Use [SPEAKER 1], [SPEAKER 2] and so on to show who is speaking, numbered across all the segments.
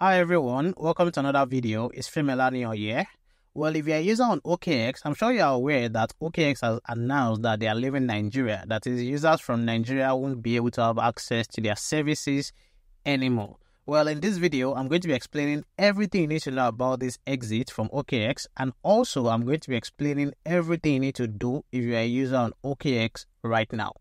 [SPEAKER 1] Hi everyone, welcome to another video. It's Femelani here. Well, if you're a user on OKX, I'm sure you're aware that OKX has announced that they are leaving Nigeria. That is, users from Nigeria won't be able to have access to their services anymore. Well, in this video, I'm going to be explaining everything you need to know about this exit from OKX, and also I'm going to be explaining everything you need to do if you're a user on OKX right now.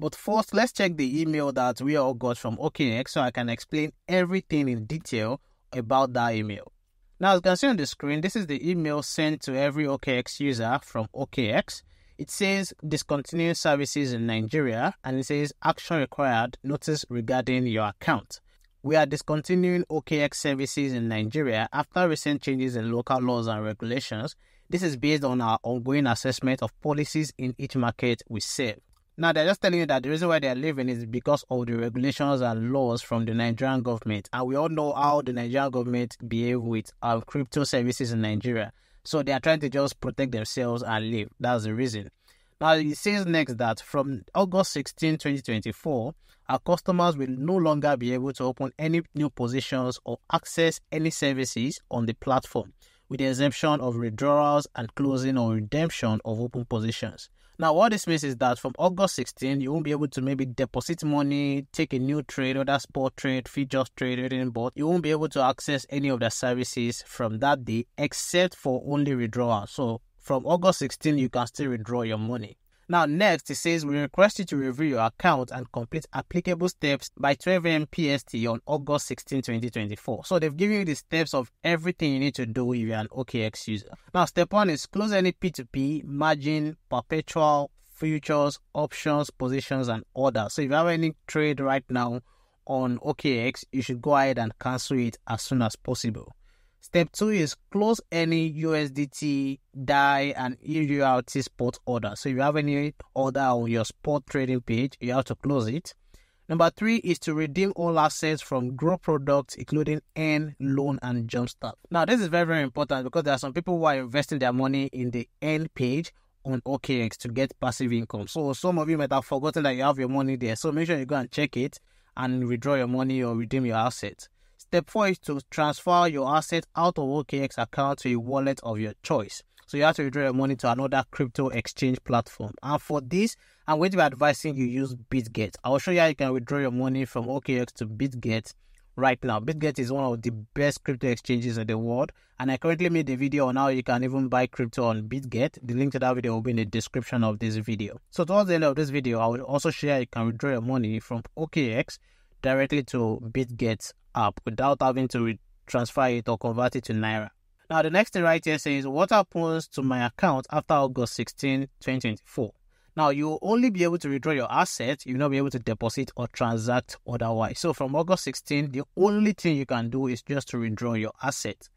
[SPEAKER 1] But first, let's check the email that we all got from OKX so I can explain everything in detail about that email. Now, as you can see on the screen, this is the email sent to every OKX user from OKX. It says discontinue services in Nigeria, and it says action required, notice regarding your account. We are discontinuing OKX services in Nigeria after recent changes in local laws and regulations. This is based on our ongoing assessment of policies in each market we serve. Now, they're just telling you that the reason why they're leaving is because of the regulations and laws from the Nigerian government. And we all know how the Nigerian government behave with crypto services in Nigeria. So they are trying to just protect themselves and leave. That's the reason. Now, it says next that from August 16, 2024, our customers will no longer be able to open any new positions or access any services on the platform, with the exemption of withdrawals and closing or redemption of open positions. Now, what this means is that from August 16, you won't be able to maybe deposit money, take a new trade, or that spot trade, futures trade, but you won't be able to access any of the services from that day except for only withdrawal. So from August 16, you can still withdraw your money. Now, next, it says we request you to review your account and complete applicable steps by 12 a.m. PST on August 16, 2024. So they've given you the steps of everything you need to do if you're an OKX user. Now, step 1 is close any P2P, margin, perpetual, futures, options, positions, and orders. So if you have any trade right now on OKX, you should go ahead and cancel it as soon as possible. Step 2 is close any USDT, DAI, and EURT spot order. So if you have any order on your spot trading page, you have to close it. Number 3 is to redeem all assets from Grow products, including Earn, Loan, and Jumpstart. Now, this is very, very important because there are some people who are investing their money in the Earn page on OKX to get passive income. So some of you might have forgotten that you have your money there. So make sure you go and check it and withdraw your money or redeem your assets. Step 4 is to transfer your asset out of OKX account to a wallet of your choice. So you have to withdraw your money to another crypto exchange platform. And for this, I'm going to be advising you use Bitget. I will show you how you can withdraw your money from OKX to Bitget right now. Bitget is one of the best crypto exchanges in the world. And I currently made a video on how you can even buy crypto on Bitget. The link to that video will be in the description of this video. So towards the end of this video, I will also show you how you can withdraw your money from OKX directly to Bitget app without having to transfer it or convert it to Naira. Now, the next thing right here says, what happens to my account after August 16, 2024? Now, you will only be able to withdraw your assets. You will not be able to deposit or transact otherwise. So from August 16, the only thing you can do is just to withdraw your assets.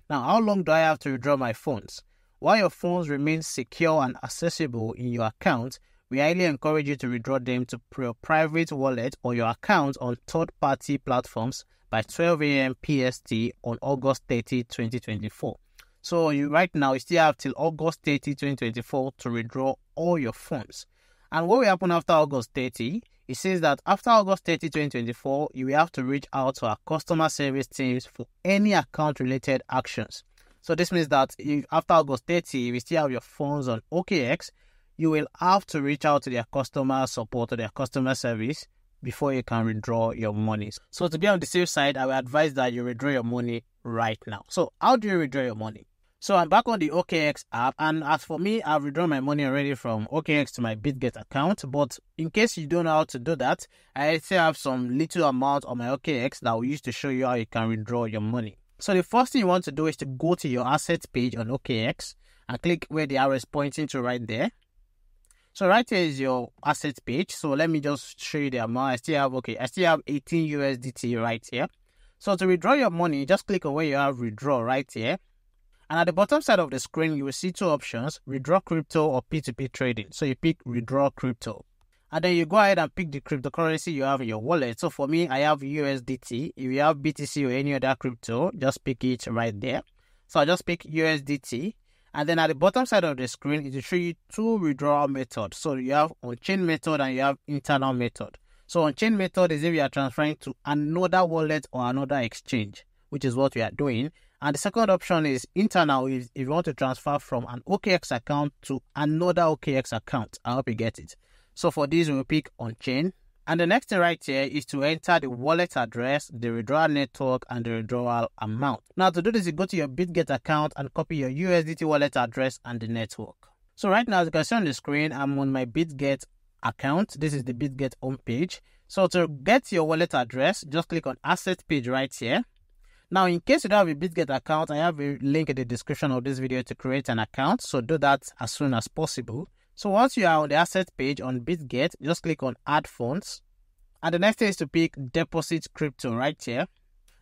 [SPEAKER 1] Now, how long do I have to withdraw my funds? While your funds remain secure and accessible in your account, we highly encourage you to withdraw them to your private wallet or your account on third-party platforms by 12 a.m. PST on August 30, 2024. So right now, you still have till August 30, 2024 to withdraw all your funds. And what will happen after August 30? It says that after August 30, 2024, you will have to reach out to our customer service teams for any account-related actions. So this means that if after August 30, if you still have your funds on OKX, you will have to reach out to their customer support or their customer service before you can withdraw your money. So to be on the safe side, I will advise that you withdraw your money right now. So how do you withdraw your money? So I'm back on the OKX app, and as for me, I've withdrawn my money already from OKX to my Bitget account. But in case you don't know how to do that, I still have some little amount on my OKX that will use to show you how you can withdraw your money. So the first thing you want to do is to go to your assets page on OKX and click where the arrow is pointing to right there. So right here is your assets page. So let me just show you the amount. I still have 18 USDT right here. So to withdraw your money, just click on where you have withdraw right here. And at the bottom side of the screen, you will see two options, withdraw crypto or P2P trading. So you pick withdraw crypto. And then you go ahead and pick the cryptocurrency you have in your wallet. So for me, I have USDT. If you have BTC or any other crypto, just pick it right there. So I just pick USDT. And then at the bottom side of the screen, it will show you two withdrawal methods. So you have on-chain method and you have internal method. So on-chain method is if you are transferring to another wallet or another exchange. which is what we are doing. And the second option is internal, if you want to transfer from an OKX account to another OKX account. I hope you get it. So for this, we'll pick on-chain. And the next thing right here is to enter the wallet address, the withdrawal network, and the withdrawal amount. Now to do this, you go to your Bitget account and copy your USDT wallet address and the network. So right now, as you can see on the screen, I'm on my Bitget account. This is the Bitget homepage. So to get your wallet address, just click on Asset page right here. Now, in case you don't have a Bitget account, I have a link in the description of this video to create an account. So do that as soon as possible. So once you are on the asset page on Bitget, just click on Add Funds. And the next thing is to pick Deposit Crypto right here.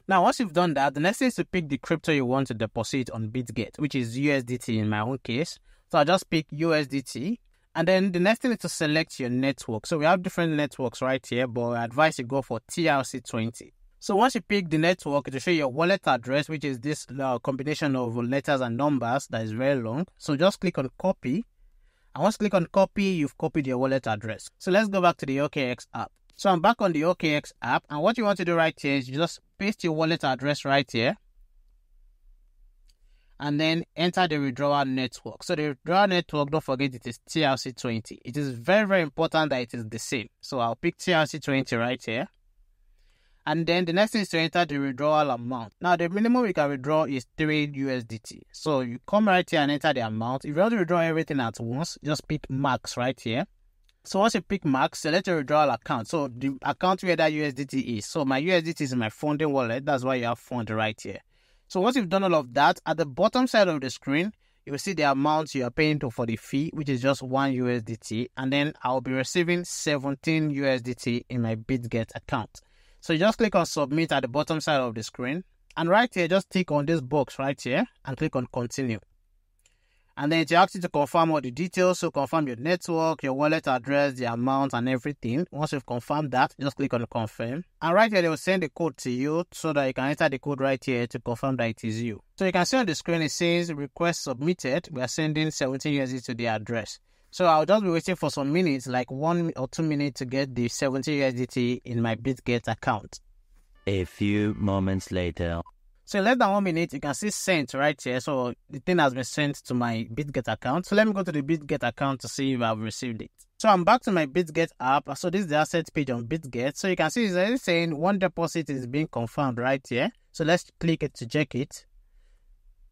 [SPEAKER 1] Now, once you've done that, the next thing is to pick the crypto you want to deposit on Bitget, which is USDT in my own case. So I'll just pick USDT. And then the next thing is to select your network. So we have different networks right here, but I advise you go for TRC20. So once you pick the network, it will show your wallet address, which is this combination of letters and numbers that is very long. So just click on copy. And once you click on copy, you've copied your wallet address. So let's go back to the OKX app. So I'm back on the OKX app. And what you want to do right here is you just paste your wallet address right here. And then enter the withdrawal network. So the withdrawal network, don't forget it is TRC20. It is very, very important that it is the same. So I'll pick TRC20 right here. And then the next thing is to enter the withdrawal amount. Now, the minimum you can withdraw is 3 USDT. So you come right here and enter the amount. If you want to withdraw everything at once, just pick max right here. So once you pick max, select your withdrawal account. So the account where that USDT is. So my USDT is in my funding wallet. That's why you have fund right here. So once you've done all of that, at the bottom side of the screen, you will see the amount you are paying for the fee, which is just 1 USDT. And then I'll be receiving 17 USDT in my Bitget account. So you just click on submit at the bottom side of the screen. And right here, just click on this box right here and click on continue. And then it asks you to confirm all the details. So confirm your network, your wallet address, the amount and everything. Once you've confirmed that, just click on confirm. And right here, they will send the code to you so that you can enter the code right here to confirm that it is you. So you can see on the screen, it says request submitted. We are sending 17 USD to the address. So I'll just be waiting for some minutes, like 1 or 2 minutes to get the 70 USDT in my Bitget account.
[SPEAKER 2] A few moments later.
[SPEAKER 1] So in less than 1 minute, you can see sent right here. So the thing has been sent to my Bitget account. So let me go to the Bitget account to see if I've received it. So I'm back to my Bitget app. So this is the asset page on Bitget. So you can see it's saying one deposit is being confirmed right here. So let's click it to check it.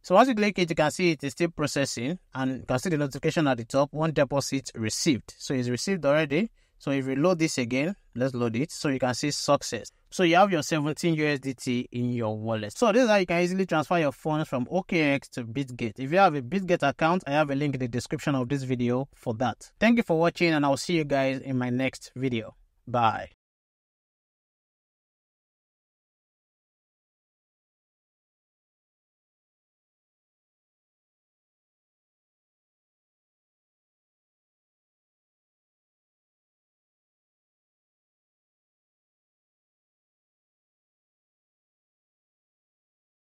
[SPEAKER 1] So once you click it, you can see it is still processing, and you can see the notification at the top, one deposit received. So it's received already. So if we load this again, let's load it. So you can see success. So you have your 17 USDT in your wallet. So this is how you can easily transfer your funds from OKX to Bitget. If you have a Bitget account, I have a link in the description of this video for that. Thank you for watching, and I'll see you guys in my next video. Bye.